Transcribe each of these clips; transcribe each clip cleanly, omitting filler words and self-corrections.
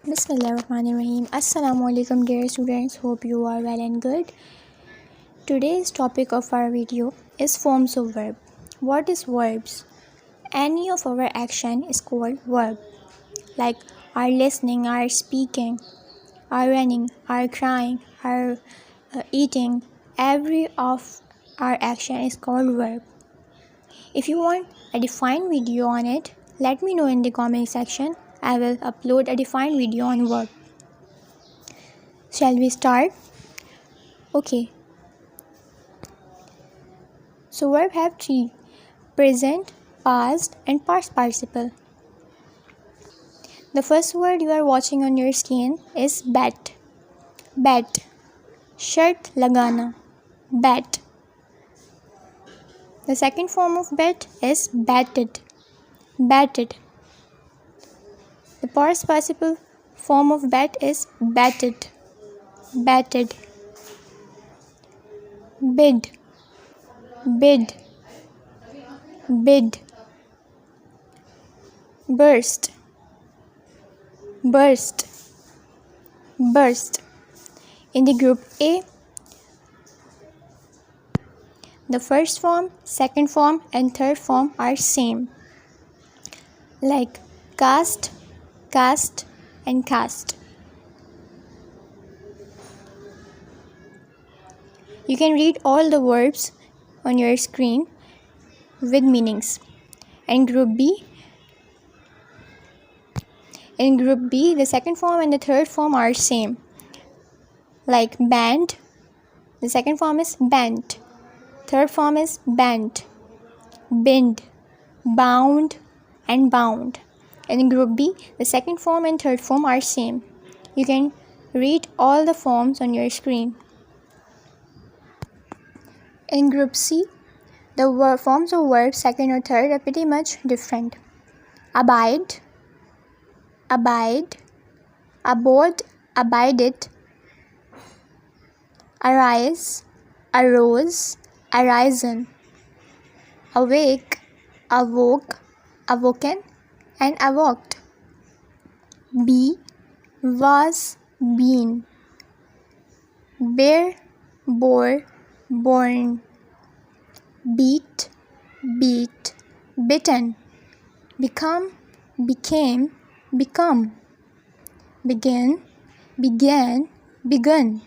Bismillahirrahmanirrahim. Assalamu alaikum dear students. Hope you are well and good. Today's topic of our video is forms of verb. What is verbs? Any of our action is called verb. Like our listening, our speaking, our running, our crying, our eating. Every of our action is called verb. If you want a defined video on it, let me know in the comment section. I will upload a defined video on verb. Shall we start? Okay. So verb have three: present, past and past participle. The first word you are watching on your screen is bet. Bet. Shirt lagana. Bet. The second form of bet is batted. Batted. The past participle form of bet is batted. Batted. Bid. Bid. Bid. Burst. Burst. Burst. In the group A, the first form, second form and third form are same, like cast, cast and cast. You can read all the verbs on your screen with meanings. In group B, the second form and the third form are same, like band. The second form is bent. Third form is bent, bend, bound and bound. In group B, the second form and third form are same. You can read all the forms on your screen. In group C, the forms of verbs second or third are pretty much different. Abide, abide, abode, abided, arise, arose, arisen, awake, awoke, awoken and awoked. Be, was, been, bear, bore, born, beat, beat, bitten, become, became, become, begin, began, begun,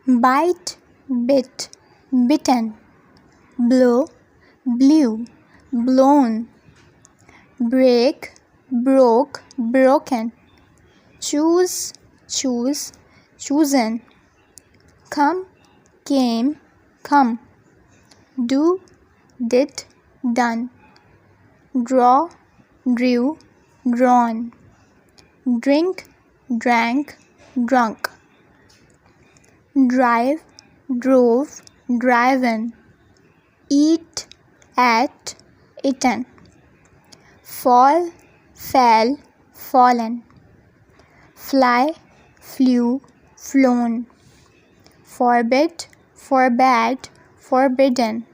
bite, bit, bitten, blow, blew, blown, break, broke, broken, choose, choose, chosen, come, came, come, do, did, done, draw, drew, drawn, drink, drank, drunk, drive, drove, driven, eat, ate, eaten, fall, fell, fallen, fly, flew, flown, forbid, forbade, forbidden,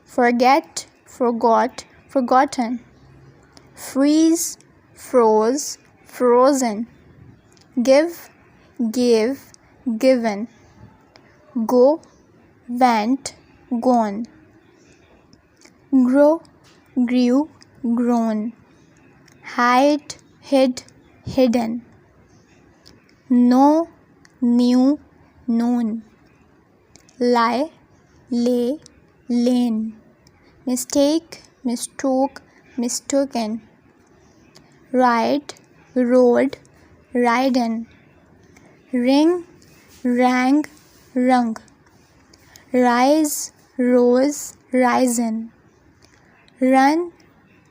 forget, forgot, forgotten, freeze, froze, frozen, give, gave, given, go, went, gone, grow, grew, grown, hide, hid, hidden, know, knew, known, lie, lay, lain, mistake, mistook, mistaken, ride, rode, ridden, ring, rang, rung, rise, rose, risen, run,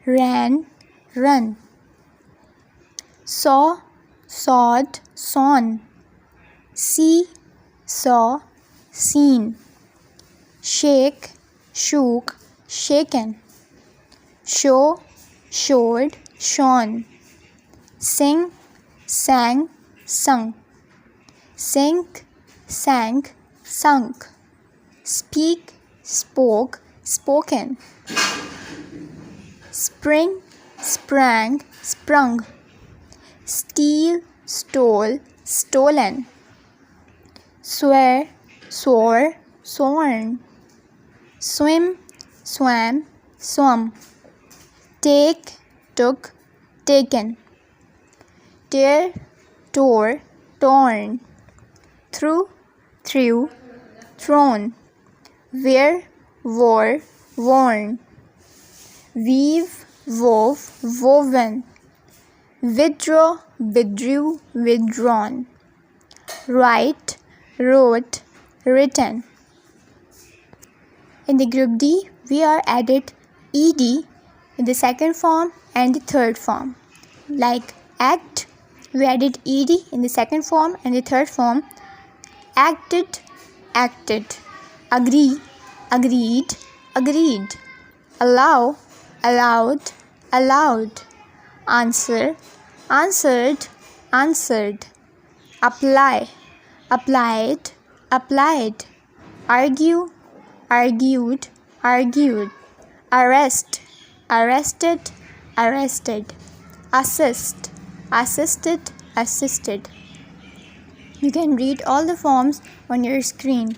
ran, run, saw, sawed, sawn, see, saw, seen, shake, shook, shaken, show, showed, shone, sing, sang, sung, sink, sank, sunk, speak, spoke, spoken, spring, sprang, sprung, steal, stole, stolen. Swear, swore, sworn. Swim, swam, swum. Take, took, taken. Tear, tore, torn. Through, threw, thrown. Wear, wore, worn. Weave, wove, woven. Withdraw, withdrew, withdrawn. Write, wrote, written. In the group D, we are added ed in the second form and the third form. Like act, we added ed in the second form and the third form. Acted, acted. Agree, agreed, agreed. Allow, allowed, allowed. Answer, answered, answered. Apply, applied, applied. Argue, argued, argued. Arrest, arrested, arrested. Assist, assisted, assisted. You can read all the forms on your screen.